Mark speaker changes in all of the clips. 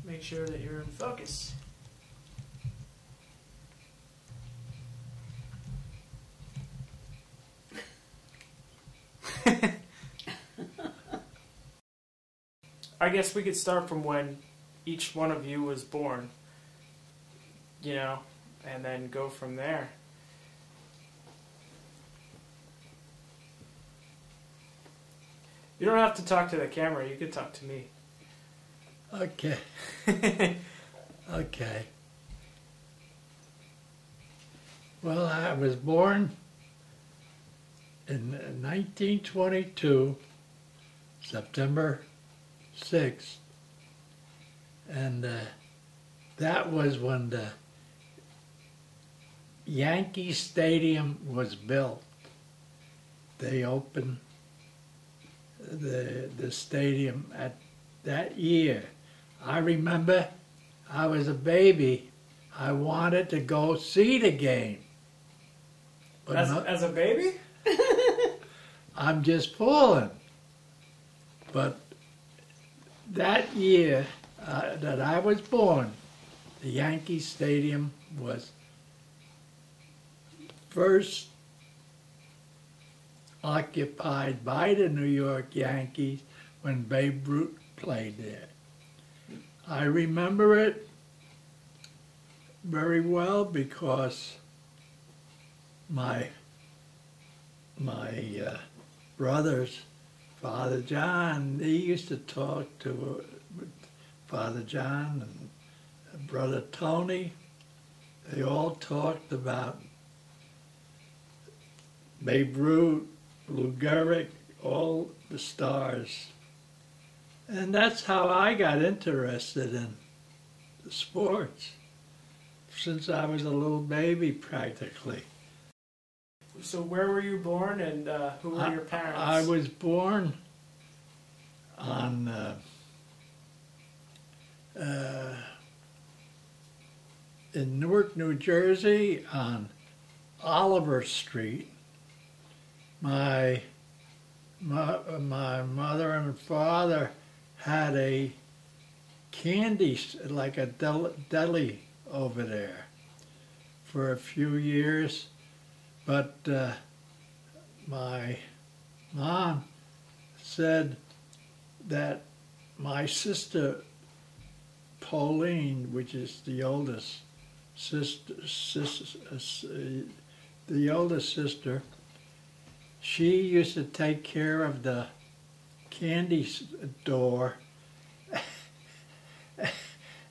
Speaker 1: make sure that you're in focus. I guess we could start from when each one of you was born, you know, and then go from there. You don't have to talk to the camera, you can talk to me.
Speaker 2: Okay. Okay. Well, I was born in 1922, September 6th, and that was when the Yankee Stadium was built. They opened the stadium at that year. I remember I was a baby. I wanted to go see the game. But
Speaker 1: As a baby?
Speaker 2: I'm just fooling. But that year that I was born, the Yankee Stadium was first occupied by the New York Yankees when Babe Ruth played there. I remember it very well because my brothers, Father John, he used to talk to Father John and Brother Tony. They all talked about Babe Ruth, Lou Gehrig, all the stars. And that's how I got interested in the sports, since I was a little baby practically.
Speaker 1: So where were you born, and who were your parents?
Speaker 2: I was born on in Newark, New Jersey, on Oliver Street. My mother and father had a candy, like a deli over there for a few years, but my mom said that my sister Pauline, which is the oldest sister, she used to take care of the candy store,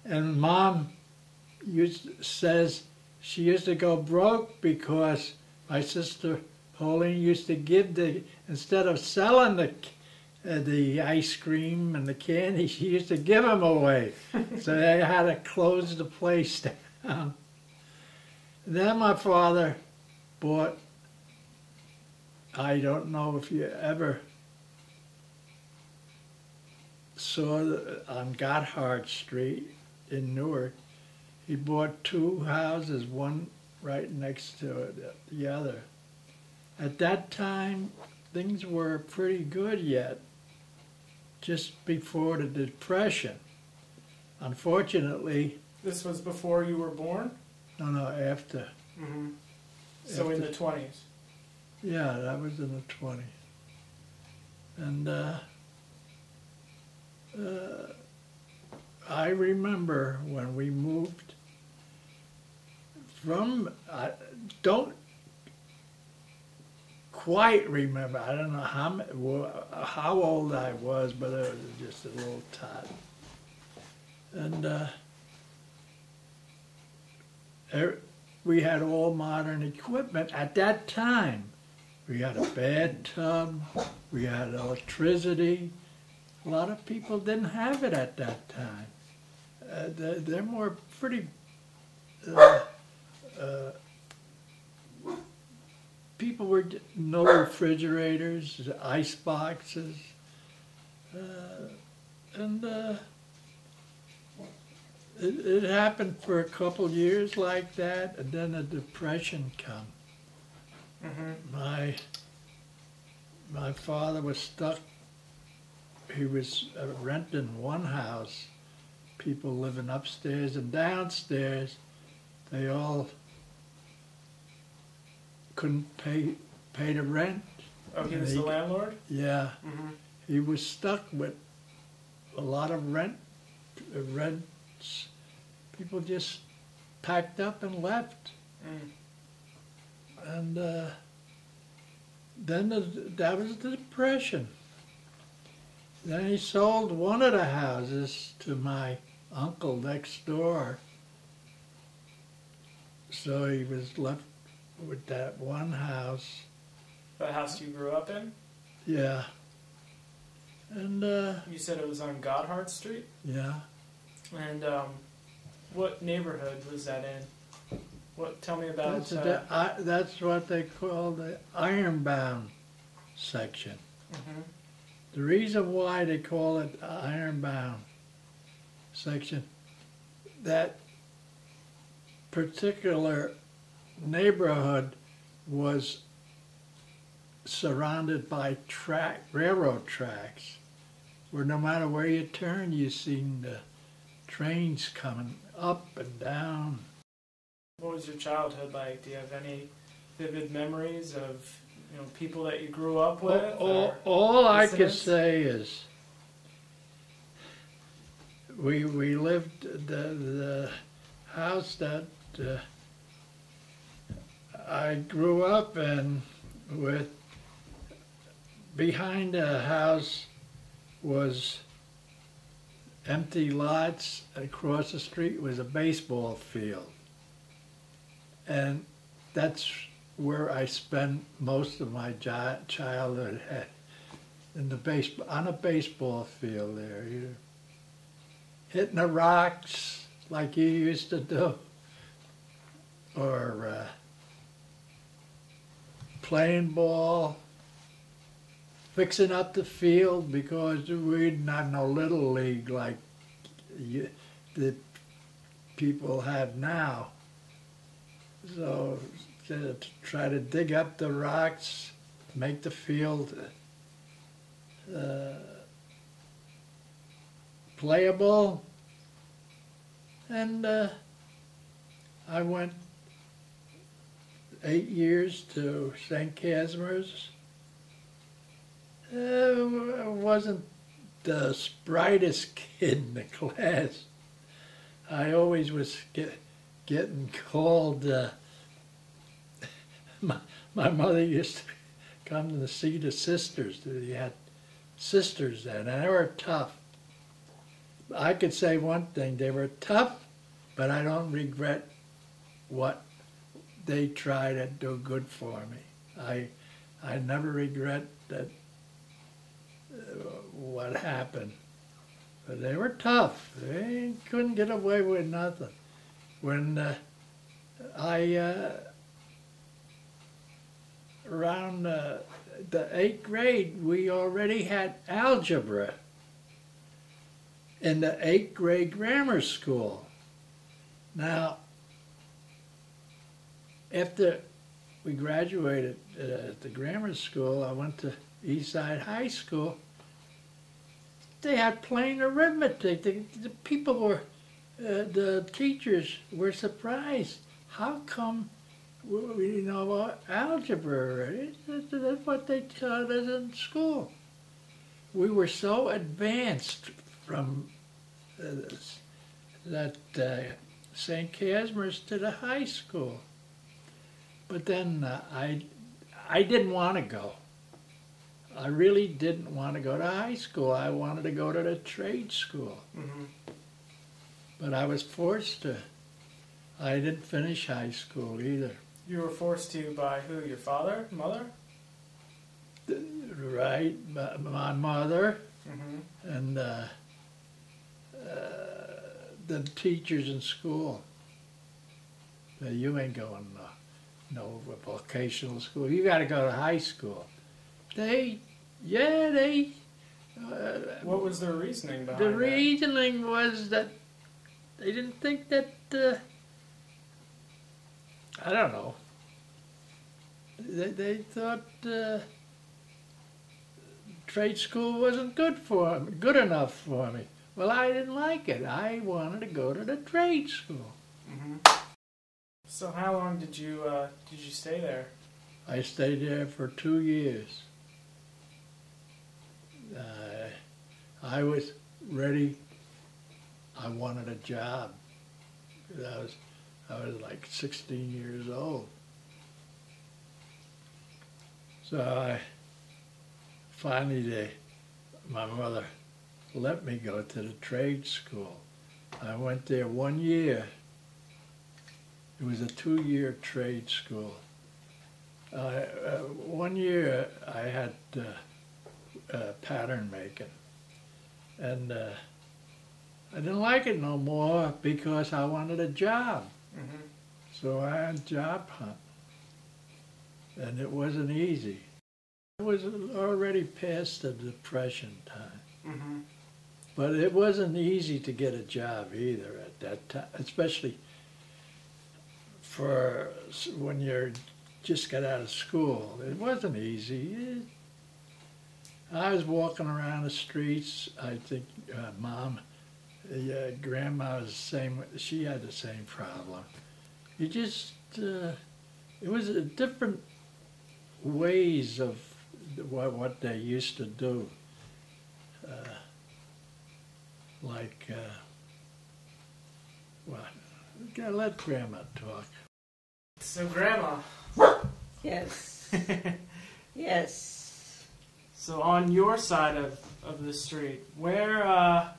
Speaker 2: and Mom says she used to go broke because my sister Pauline used to give instead of selling the ice cream and the candy, she used to give them away. So they had to close the place down. Then my father bought, I don't know if you ever saw on Gotthard Street in Newark, he bought two houses, one right next to the other. At that time, things were pretty good yet, just before the Depression. Unfortunately...
Speaker 1: This was before you were born?
Speaker 2: No, after.
Speaker 1: Mm-hmm. So
Speaker 2: after,
Speaker 1: in the 20s?
Speaker 2: Yeah, that was in the 20s. And I remember when we moved from, I don't quite remember, I don't know how old I was, but I was just a little tot. And we had all modern equipment at that time. We had a bathtub, we had electricity. A lot of people didn't have it at that time. They're more pretty, people were, no refrigerators, ice boxes, and it happened for a couple years like that, and then the Depression come. Mm-hmm. My father was stuck. He was renting one house, people living upstairs and downstairs, they all couldn't pay the rent.
Speaker 1: Oh, he was the landlord?
Speaker 2: Yeah.
Speaker 1: Mm-hmm.
Speaker 2: He was stuck with a lot of rents. People just packed up and left. And then that was the Depression. Then he sold one of the houses to my uncle next door. So he was left with that one house.
Speaker 1: The house you grew up in?
Speaker 2: Yeah. And
Speaker 1: you said it was on Godhard Street?
Speaker 2: Yeah.
Speaker 1: And what neighborhood was that in? Tell me about
Speaker 2: that's what they call the Ironbound section.
Speaker 1: Mm-hmm.
Speaker 2: The reason why they call it Ironbound section, that particular neighborhood was surrounded by railroad tracks, where no matter where you turn, you seen the trains coming up and down.
Speaker 1: What was your childhood like? Do you have any vivid memories of people that you grew up with?
Speaker 2: All I could say is we lived the house that I grew up in with. Behind the house was empty lots. Across the street was a baseball field. And that's where I spent most of my childhood, on a baseball field there. Hitting the rocks like you used to do, or playing ball, fixing up the field, because we didn't have no little league like the people have now. So to try to dig up the rocks, make the field playable. And I went 8 years to St. Casimir's. I wasn't the brightest kid in the class. I always was getting called. My mother used to come to see the sisters. He had sisters then, and they were tough. I could say one thing: they were tough, but I don't regret what they tried to do good for me. I never regret that what happened. But they were tough. They couldn't get away with nothing. When around the 8th grade, we already had algebra in the 8th grade grammar school. Now, after we graduated at the grammar school, I went to Eastside High School. They had plain arithmetic. The people were, the teachers were surprised. How come, algebra already? That's what they taught us in school. We were so advanced from that St. Casimir's to the high school. But then I didn't want to go. I really didn't want to go to high school. I wanted to go to the trade school.
Speaker 1: Mm-hmm.
Speaker 2: But I was forced to. I didn't finish high school either.
Speaker 1: You were forced to by who? Your father? Mother?
Speaker 2: Right. My mother.
Speaker 1: Mm-hmm.
Speaker 2: And the teachers in school. You ain't going no vocational school. You got to go to high school.
Speaker 1: What was their reasoning behind
Speaker 2: The reasoning was that they didn't think that, I don't know, they thought trade school wasn't good enough for me. Well, I didn't like it. I wanted to go to the trade school.
Speaker 1: Mm-hmm. So how long did you stay there?
Speaker 2: I stayed there for 2 years. I was ready. I wanted a job. I was like 16 years old. So finally my mother let me go to the trade school. I went there 1 year. It was a 2-year trade school. 1 year I had pattern making, and I didn't like it no more because I wanted a job.
Speaker 1: Mm-hmm.
Speaker 2: So I had job hunt, and it wasn't easy. It was already past the Depression time.
Speaker 1: Mm-hmm.
Speaker 2: But it wasn't easy to get a job either at that time, especially for when you just got out of school. It wasn't easy. I was walking around the streets. I think Mom, Grandma was the same. She had the same problem. You just, it was a different ways of what they used to do. Well, let Grandma talk.
Speaker 1: So, Grandma.
Speaker 3: Yes. Yes.
Speaker 1: So, on your side of the street, where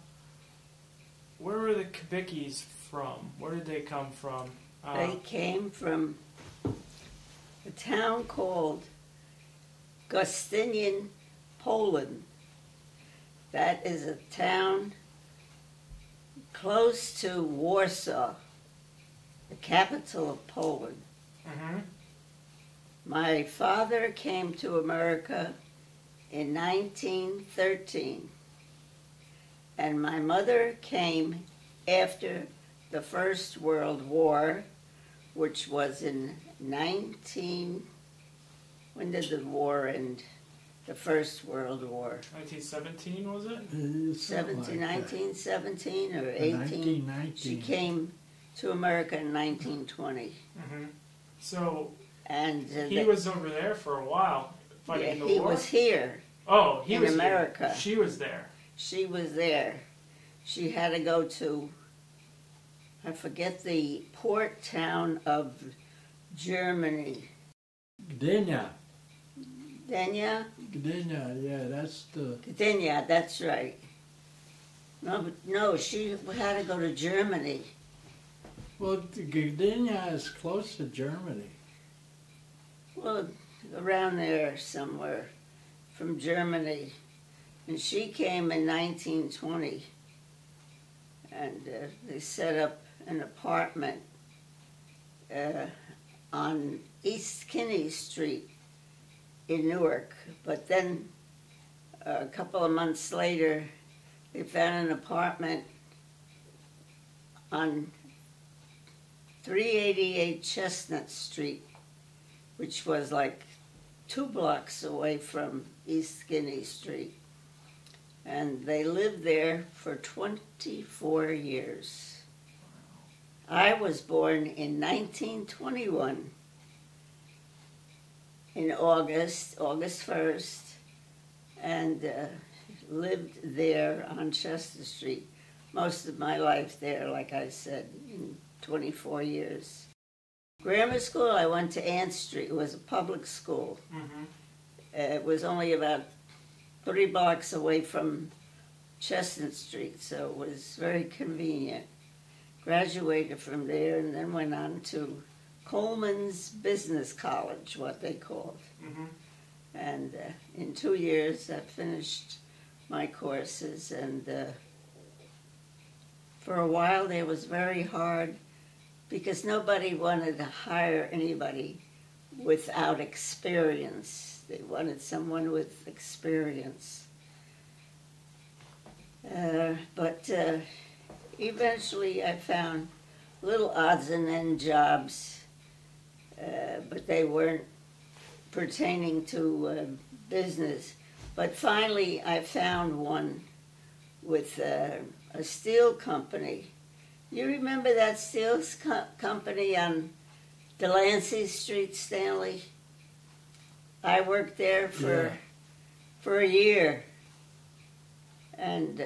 Speaker 1: were the Kabickis from? Where did they come from?
Speaker 3: They came from a town called Gostynian, Poland. That is a town close to Warsaw, the capital of Poland.
Speaker 1: Mm-hmm.
Speaker 3: My father came to America in 1913, and my mother came after the First World War, which was in when did the war end? The First World War.
Speaker 1: 1917, was it?
Speaker 3: 1917 or 18?
Speaker 2: 1919.
Speaker 3: She came to America in 1920.
Speaker 1: Mm-hmm. So,
Speaker 3: and
Speaker 1: he was over there for a while fighting the war?
Speaker 3: He was here.
Speaker 1: Oh, he was
Speaker 3: in America.
Speaker 1: Here. She was there.
Speaker 3: She was there. She had to go to, I forget the port town of Germany.
Speaker 2: Gdynia.
Speaker 3: Gdynia?
Speaker 2: Gdynia, yeah, that's the...
Speaker 3: Gdynia, that's right. No, she had to go to Germany.
Speaker 2: Well, Gdynia is close to Germany.
Speaker 3: Well, around there somewhere, from Germany. And she came in 1920, and they set up an apartment on East Kinney Street in Newark. But then a couple of months later, they found an apartment on 388 Chestnut Street, which was like 2 blocks away from East Kinney Street. And they lived there for 24 years. I was born in 1921, in August 1st, and lived there on Chester Street. Most of my life there, like I said, in 24 years. Grammar school, I went to Ann Street. It was a public school.
Speaker 1: Mm-hmm.
Speaker 3: It was only about 3 blocks away from Chestnut Street, so it was very convenient. Graduated from there and then went on to Coleman's Business College, what they called.
Speaker 1: Mm-hmm.
Speaker 3: And in 2 years, I finished my courses, and for a while it was very hard because nobody wanted to hire anybody without experience. They wanted someone with experience. But eventually I found little odds and end jobs, but they weren't pertaining to business. But finally I found one with a steel company. You remember that steel company on Delancey Street, Stanley? I worked there for a year, and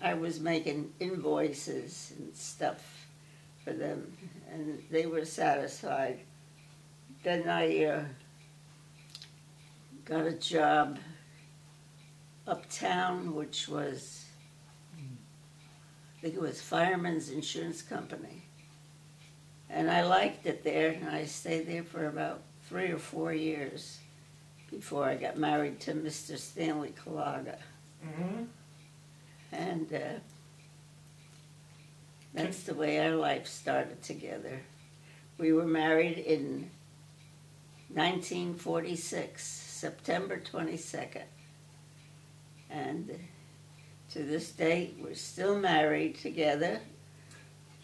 Speaker 3: I was making invoices and stuff for them, and they were satisfied. Then I got a job uptown, which was, I think it was Fireman's Insurance Company. And I liked it there, and I stayed there for about 3 or 4 years before I got married to Mr. Stanley Kulaga.
Speaker 1: Mm-hmm.
Speaker 3: And that's the way our life started together. We were married in 1946, September 22nd. And to this day, we're still married together.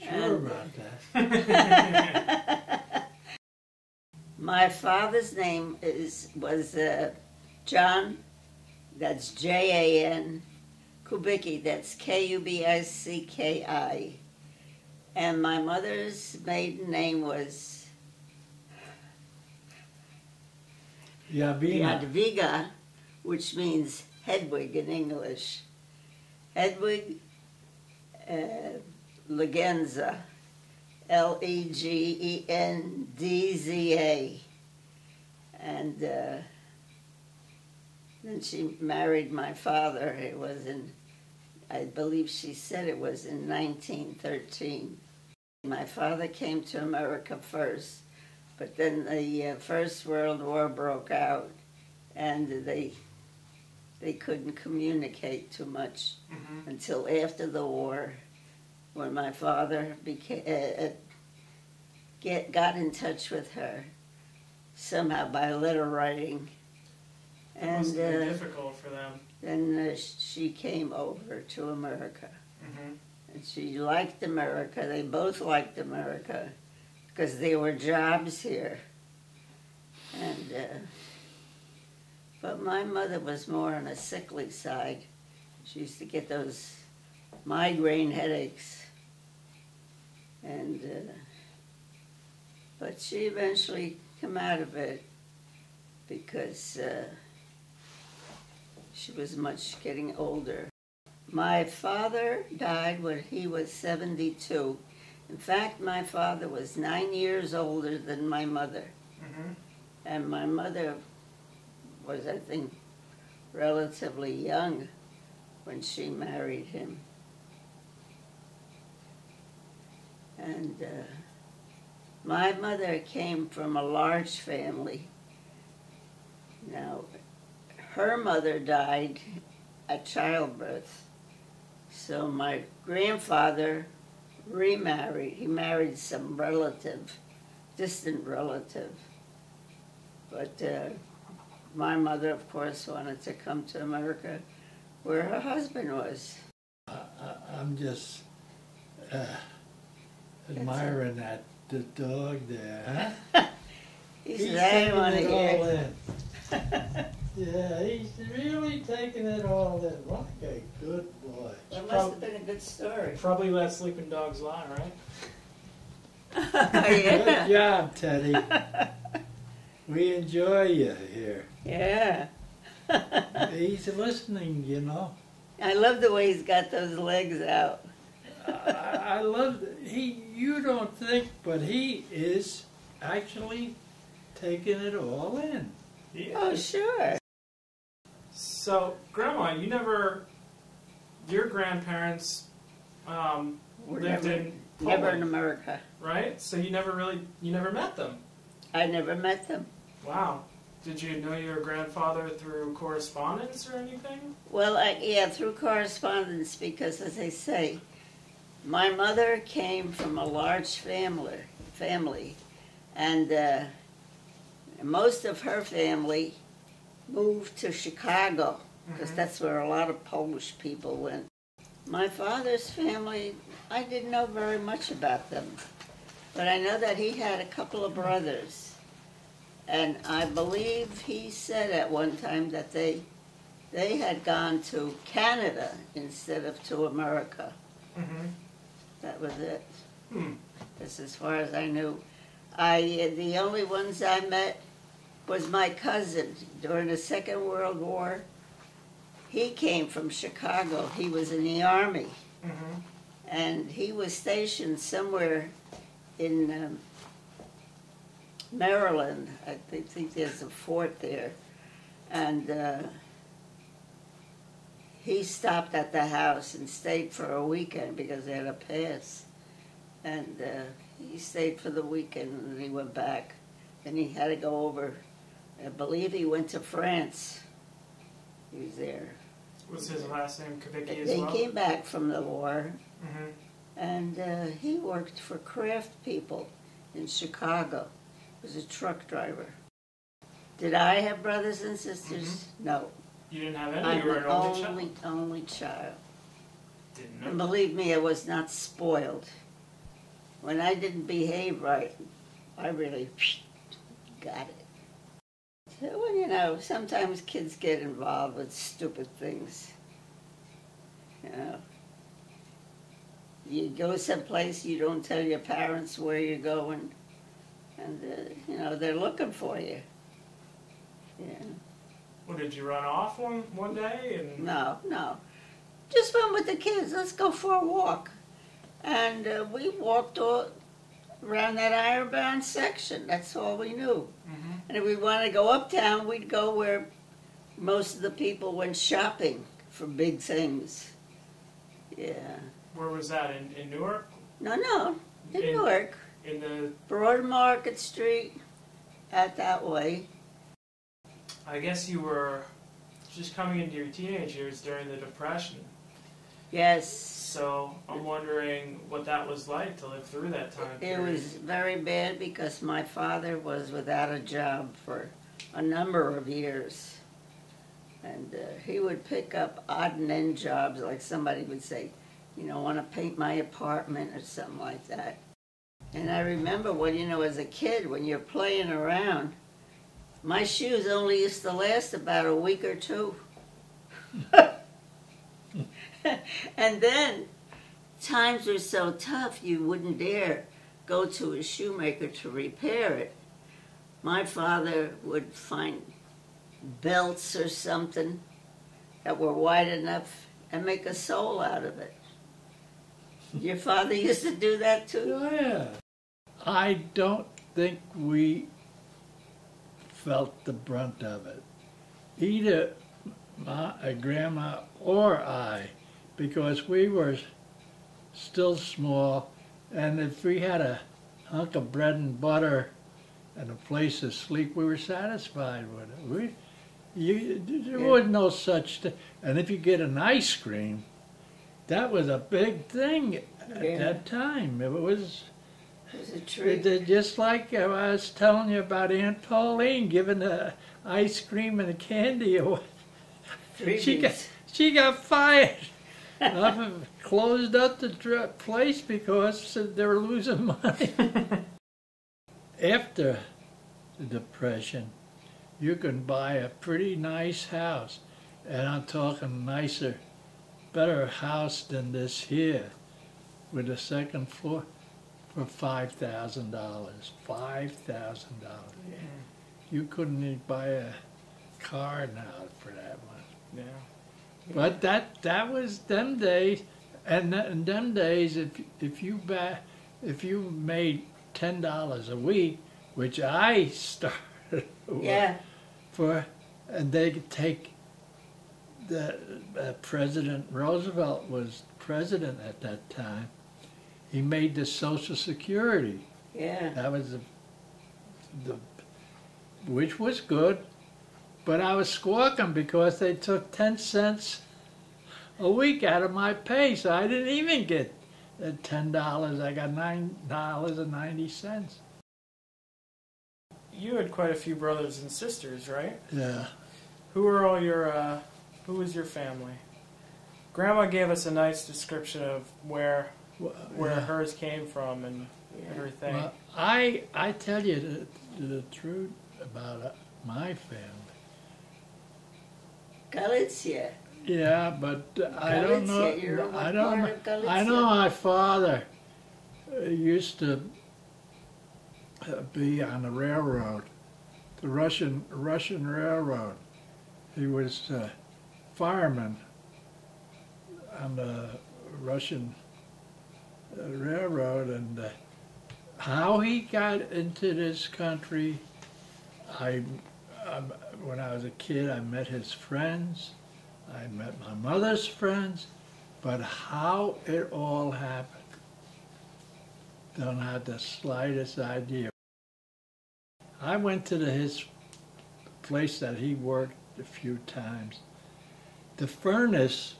Speaker 2: Sure about that.
Speaker 3: My father's name was John, that's Jan, Kubicki, that's Kubicki. And my mother's maiden name was Jadwiga, which means Hedwig in English. Hedwig Legenda, Legenda. And then she married my father. It was in, I believe she said it was in 1913. My father came to America first, but then the First World War broke out, and they couldn't communicate too much until after the war, when my father got in touch with her somehow by letter writing.
Speaker 1: It must have been difficult for them.
Speaker 3: Then she came over to America.
Speaker 1: Mm-hmm.
Speaker 3: And she liked America. They both liked America because there were jobs here. And but my mother was more on a sickly side. She used to get those migraine headaches. And but she eventually came out of it because she was much getting older. My father died when he was 72. In fact, my father was 9 years older than my mother.
Speaker 1: Mm-hmm.
Speaker 3: And my mother was, I think, relatively young when she married him. And my mother came from a large family. Now, her mother died at childbirth. So my grandfather remarried. He married some relative, distant relative. But my mother, of course, wanted to come to America where her husband was.
Speaker 2: I'm just admiring the dog there, huh?
Speaker 3: He's taking
Speaker 2: it all in. Yeah, he's really taking it all in. What a good boy.
Speaker 3: That must have been a good story.
Speaker 1: Probably let sleeping dogs lie, right?
Speaker 3: Yeah.
Speaker 2: Good job, Teddy. We enjoy you here.
Speaker 3: Yeah.
Speaker 2: He's listening, you know.
Speaker 3: I love the way he's got those legs out.
Speaker 2: I love you don't think, but he is actually taking it all in.
Speaker 1: Yeah.
Speaker 3: Oh, sure.
Speaker 1: So, Grandma, your grandparents lived in Poland,
Speaker 3: never in America.
Speaker 1: right? So you never met them.
Speaker 3: I never met them.
Speaker 1: Wow. Did you know your grandfather through correspondence or anything?
Speaker 3: Well, yeah, through correspondence, because as I say, my mother came from a large family, and most of her family moved to Chicago, because that's where a lot of Polish people went. My father's family, I didn't know very much about them, but I know that he had a couple of brothers, and I believe he said at one time that they they had gone to Canada instead of to America.
Speaker 1: Mm-hmm.
Speaker 3: That was it.
Speaker 1: Hmm.
Speaker 3: That's as far as I knew. The only ones I met was my cousin during the Second World War. He came from Chicago. He was in the Army.
Speaker 1: Mm-hmm.
Speaker 3: And he was stationed somewhere in Maryland. I think there's a fort there. And he stopped at the house and stayed for a weekend because they had a pass. And he stayed for the weekend and he went back. And he had to go over, I believe he went to France. He was there.
Speaker 1: Was his last name Kavicki as
Speaker 3: They
Speaker 1: well?
Speaker 3: came back from the war.
Speaker 1: Mm-hmm.
Speaker 3: And he worked for Kraft people in Chicago. He was a truck driver. Did I have brothers and sisters? No.
Speaker 1: You didn't have any?
Speaker 3: I'm
Speaker 1: You were an
Speaker 3: the
Speaker 1: only child?
Speaker 3: only child.
Speaker 1: Didn't know.
Speaker 3: And believe me, I was not spoiled. When I didn't behave right, I really got it. So, well, you know, sometimes kids get involved with stupid things. You know, you go someplace, you don't tell your parents where you're going, and, you know, they're looking for you. Yeah.
Speaker 1: Well, did you run off one day? And
Speaker 3: No. Just went with the kids. Let's go for a walk. And we walked all around that ironbound section. That's all we knew.
Speaker 1: Mm-hmm.
Speaker 3: And if we wanted to go uptown, we'd go where most of the people went shopping for big things. Yeah.
Speaker 1: Where was that? In Newark?
Speaker 3: No, in Newark.
Speaker 1: In the...
Speaker 3: Broad Market Street, out that way.
Speaker 1: I guess you were just coming into your teenage years during the Depression.
Speaker 3: Yes.
Speaker 1: So I'm wondering what that was like to live through that time
Speaker 3: It
Speaker 1: period.
Speaker 3: was very bad because my father was without a job for a number of years. And he would pick up odd and end jobs, like somebody would say, you know, want to paint my apartment or something like that. And I remember when, you know, as a kid, when you're playing around, my shoes only used to last about a week or two. And then times were so tough you wouldn't dare go to a shoemaker to repair it. My father would find belts or something that were wide enough and make a sole out of it. Your father used to do that too?
Speaker 2: Oh, yeah. I don't think we felt the brunt of it. Either my grandma or I, because we were still small, and if we had a hunk of bread and butter and a place to sleep, we were satisfied with it. There was no such thing. And if you get an ice cream, that was a big thing at that time. It was
Speaker 3: a treat.
Speaker 2: just like I was telling you about Aunt Pauline giving the ice cream and the candy away. She got fired. Closed up the place because they were losing money. After the Depression, you can buy a pretty nice house, and I'm talking nicer, better house than this here, with a second floor for $5,000. $5,000. You couldn't even buy a car now for that much.
Speaker 1: Yeah.
Speaker 2: But that was them days, and in them days, if you made $10 a week, which I started for, and they could take the President Roosevelt was president at that time. He made the Social Security.
Speaker 3: Yeah.
Speaker 2: That was which was good. But I was squawking because they took 10 cents a week out of my pay, so I didn't even get $10. I got $9.90.
Speaker 1: You had quite a few brothers and sisters, right?
Speaker 2: Yeah.
Speaker 1: Who were all your? Who was your family? Grandma gave us a nice description of where hers came from and everything.
Speaker 2: Well, I tell you the truth about my family.
Speaker 3: Galicia.
Speaker 2: Yeah, but I don't know.
Speaker 3: Galicia, you know what
Speaker 2: I don't.
Speaker 3: part of Galicia?
Speaker 2: I know my father used to be on the railroad, the Russian railroad. He was fireman on the Russian railroad, and how he got into this country, when I was a kid, I met his friends, I met my mother's friends, but how it all happened, don't have the slightest idea. I went to his place that he worked a few times. The furnace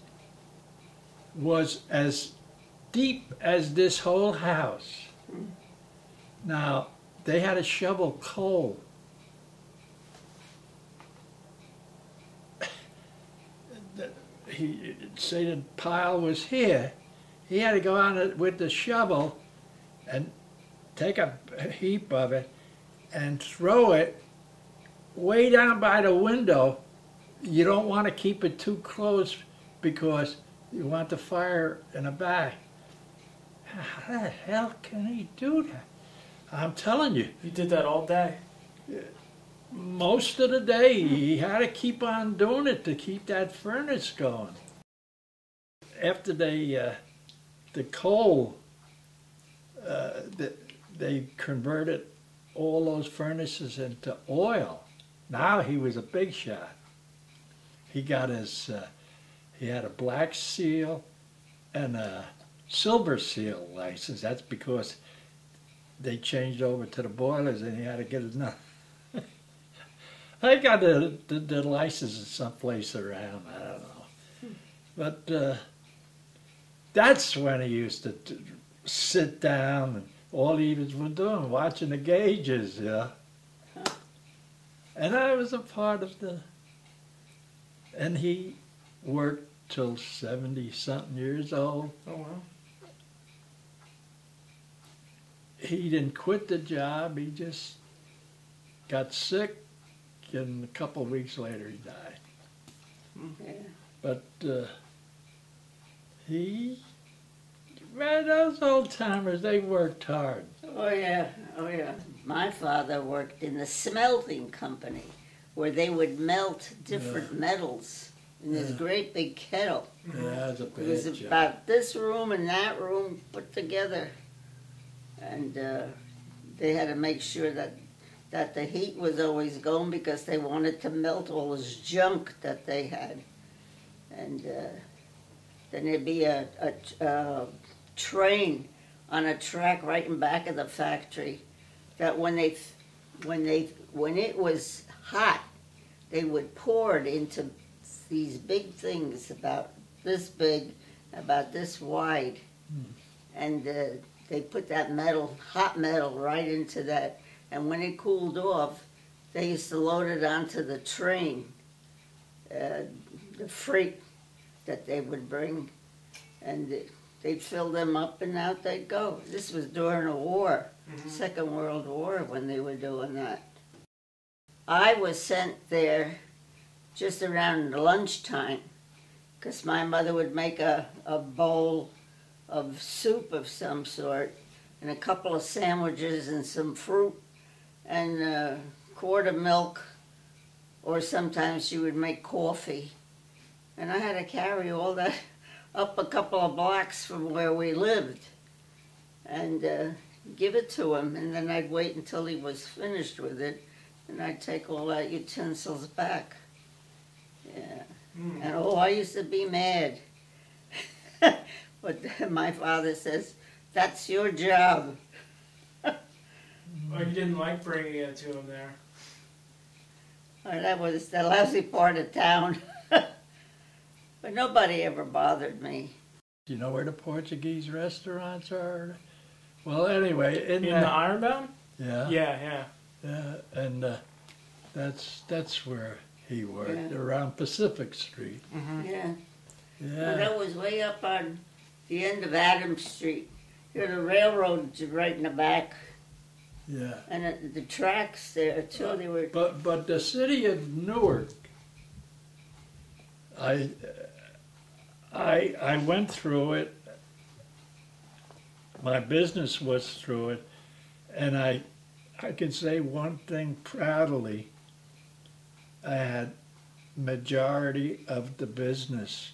Speaker 2: was as deep as this whole house. Now, they had to shovel coal. He say the pile was here. He had to go on it with the shovel and take a heap of it and throw it way down by the window. You don't want to keep it too close because you want the fire in the back. How the hell can he do that? I'm telling you.
Speaker 1: You did that all day?
Speaker 2: Most of the day, he had to keep on doing it to keep that furnace going. After the coal, they converted all those furnaces into oil. Now he was a big shot. He got his, he had a black seal and a silver seal license. That's because they changed over to the boilers and he had to get another. I got the license someplace around, I don't know. But that's when he used to sit down and all he was doing, watching the gauges, yeah. And I was a part of and he worked till 70-something years old.
Speaker 1: Oh, wow.
Speaker 2: He didn't quit the job, he just got sick, and a couple of weeks later he died.
Speaker 3: Yeah.
Speaker 2: But man, those old timers, they worked hard.
Speaker 3: Oh yeah, oh yeah. My father worked in the smelting company where they would melt different metals in this great big kettle.
Speaker 2: Yeah, it was a
Speaker 3: It was
Speaker 2: bad job.
Speaker 3: about this room and that room put together. And they had to make sure that the heat was always going because they wanted to melt all this junk that they had. And then there'd be a train on a track right in back of the factory that when it was hot, they would pour it into these big things about this big, about this wide. And they put that metal, hot metal, right into that. And when it cooled off, they used to load it onto the train, the freight that they would bring, and they'd fill them up and out they'd go. This was during a war, Second World War, when they were doing that. I was sent there just around lunchtime because my mother would make a bowl of soup of some sort and a couple of sandwiches and some fruit and a quart of milk, or sometimes she would make coffee. And I had to carry all that up a couple of blocks from where we lived and give it to him, and then I'd wait until he was finished with it and I'd take all that utensils back. Yeah. And oh, I used to be mad. But my father says, that's your job.
Speaker 1: Oh, you didn't like bringing it to him there?
Speaker 3: That was the lousy part of town. But nobody ever bothered me.
Speaker 2: Do you know where the Portuguese restaurants are? Well, anyway,
Speaker 1: In the Ironbound?
Speaker 2: yeah,
Speaker 1: Yeah.
Speaker 2: and that's where he worked,
Speaker 3: Yeah.
Speaker 2: around Pacific Street.
Speaker 3: Yeah.
Speaker 2: Yeah,
Speaker 3: Well, that was way up on the end of Adams Street. There's a railroad right in the back,
Speaker 2: yeah.
Speaker 3: and the tracks there too. They were.
Speaker 2: But the city of Newark I, I went through it. My business was through it, and I can say one thing proudly. I had majority of the business.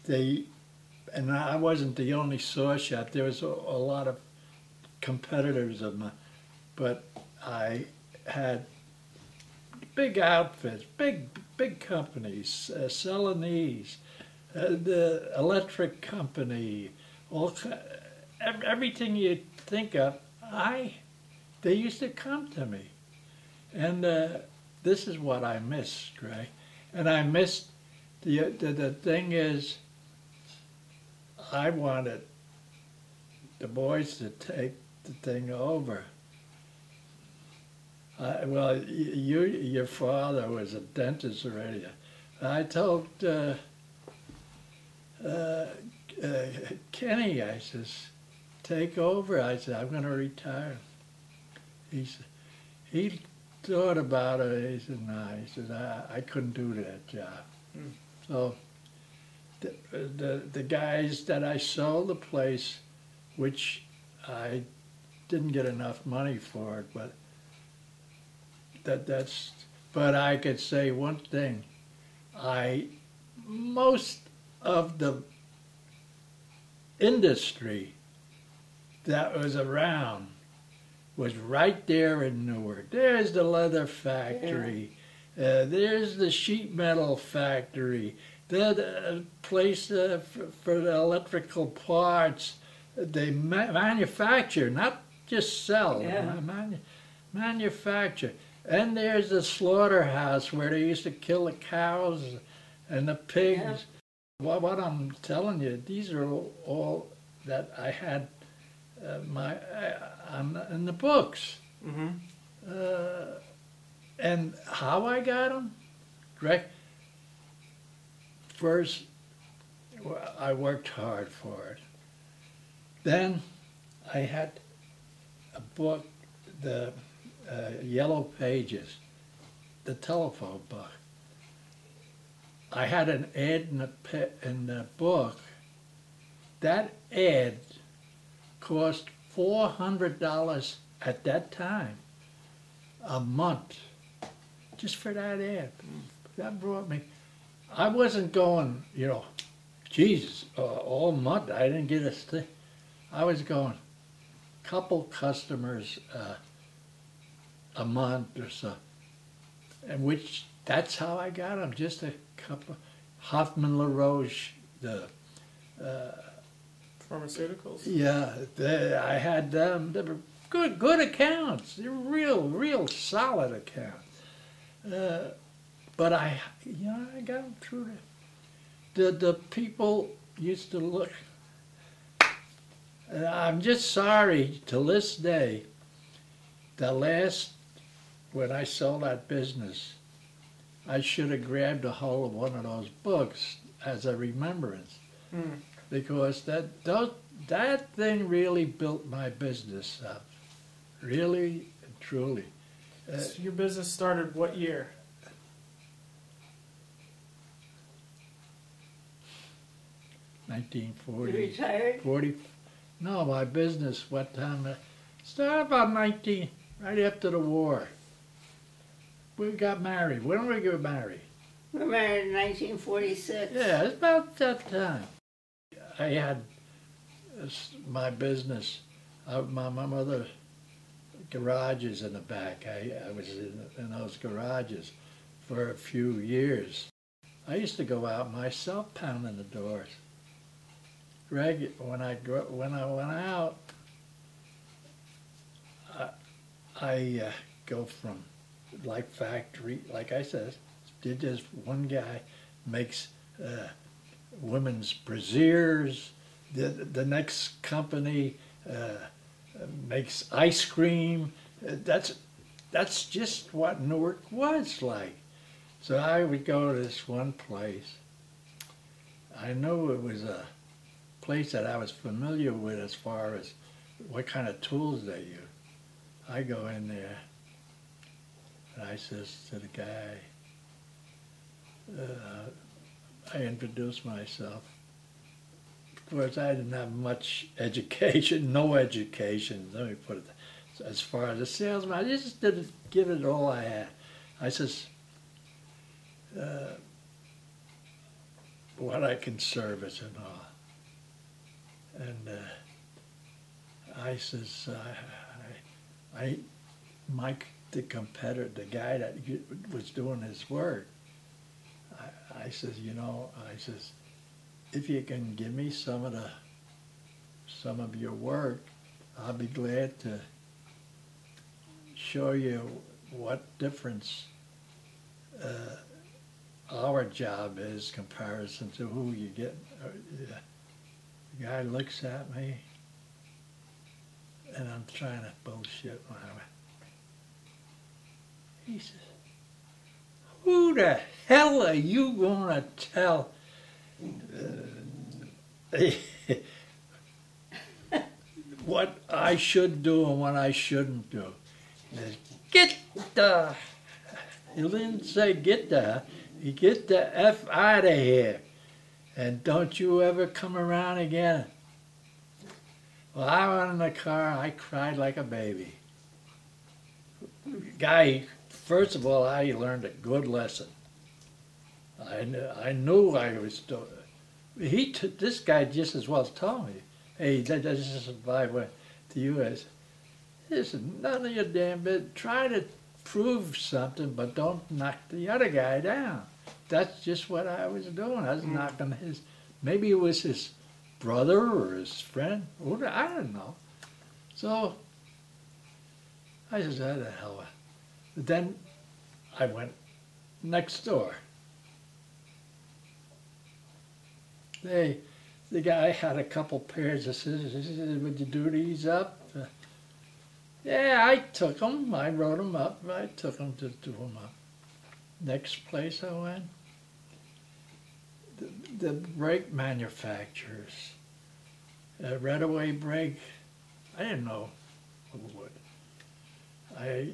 Speaker 2: And I wasn't the only saw shop. There was a lot of competitors of mine, but I had big outfits, big companies, Celanese, the electric company, everything you think of. They used to come to me, and this is what I miss, Greg. And I missed the thing is, I wanted the boys to take the thing over. Well, your father was a dentist already. I told Kenny, I says, take over. I said, I'm going to retire. He thought about it. He said, no. He said, I couldn't do that job. Mm. So the guys that I sold the place, which I didn't get enough money for it, but but I could say one thing. Most of the industry that was around was right there in Newark. There's the leather factory. Yeah. There's the sheet metal factory. The place for the electrical parts. They manufacture, not just sell. Yeah. Manufacture. And there's the slaughterhouse where they used to kill the cows and the pigs. Yeah. What I'm telling you, these are all that I had in the books. Mm-hmm. And how I got them? Greg, first, I worked hard for it. Then I had a book, the Yellow Pages, the telephone book. I had an ad in the book. That ad cost $400 at that time a month, just for that ad. That brought me. I wasn't going, Jesus, all month. I didn't get a thing. I was going couple customers a month or so, and that's how I got them. Just a couple. Hoffman LaRoche, the
Speaker 1: pharmaceuticals.
Speaker 2: Yeah, I had them. They were good accounts. They were real solid accounts. But I got them through the people used to look. I'm just sorry, till this day, when I sold that business, I should have grabbed a hold of one of those books as a remembrance. Mm. Because that thing really built my business up. Really and truly.
Speaker 1: So your business started what year?
Speaker 2: 1940.
Speaker 3: You retired?
Speaker 2: 40. No, my business, what time? Started about right after the war. We got married. When did we get married?
Speaker 3: We were married in 1946.
Speaker 2: Yeah, it's about that time. I had my business, my mother garages in the back. I was in those garages for a few years. I used to go out myself pounding the doors. Greg, when I went out, I go from like factory, like I said, did just one guy makes women's brassieres. The next company makes ice cream. That's just what Newark was like. So I would go to this one place. I knew it was a place that I was familiar with as far as what kind of tools they use. I go in there and I says to the guy, I introduced myself. Of course, I didn't have much education, no education, let me put it. As far as a salesman, I just didn't give it all I had. I says, what I can service and all. And I says, Mike, the competitor, the guy that was doing his work, I says, you know, I says, if you can give me some of your work, I'll be glad to show you what difference our job is comparison to who you get. The guy looks at me, and I'm trying to bullshit. He says, who the hell are you going to tell what I should do and what I shouldn't do? He says, get the, he didn't say get the, he get the F out of here. And don't you ever come around again. Well, I went in the car, I cried like a baby. Guy, first of all, I learned a good lesson. I knew I was doing. This guy just as well told me, hey, that just survive went to U.S. Listen, none of your damn bit. Try to prove something, but don't knock the other guy down. That's just what I was doing. I was knocking his. Maybe it was his brother or his friend. I don't know. So I said, "How the hell?" But then I went next door. The guy had a couple pairs of scissors. He said, would you do these up? Yeah, I took them. I wrote them up. I took them to do them up. Next place I went, the brake manufacturers. Redaway brake, I didn't know who would. I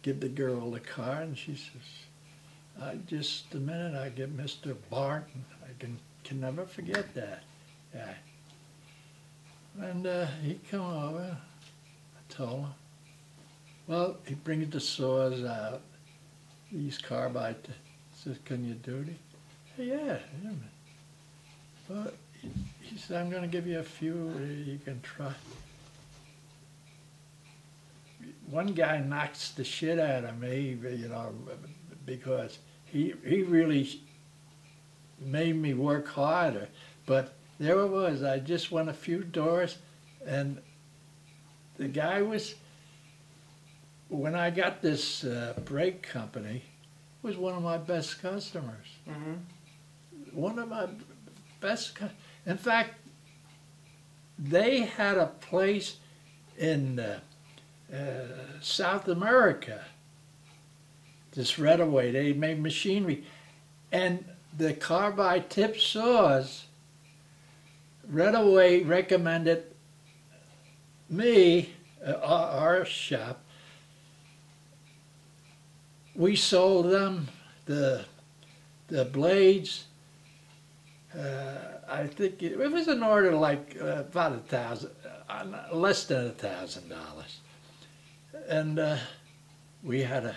Speaker 2: give the girl the car and she says, just a minute, I get Mr. Barton. I can never forget that. Yeah. And he come over, I told him, well, he brings the saws out, these carbide, says, can you do it? Yeah. But he said, I'm going to give you a few you can try. One guy knocks the shit out of me, you know, because he really made me work harder. But there it was. I just went a few doors, and the guy was, when I got this brake company, was one of my best customers. Mm-hmm. One of my best, in fact, they had a place in South America, this Redaway. They made machinery, and the carbide tip saws, Redaway recommended me, our shop. We sold them the blades. I think it was an order like about $1,000, less than $1,000, and we had to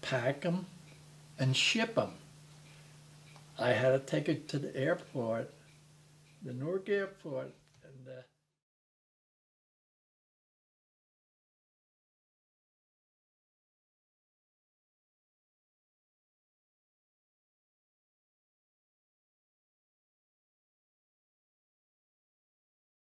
Speaker 2: pack them and ship them. I had to take it to the airport, the Newark airport, and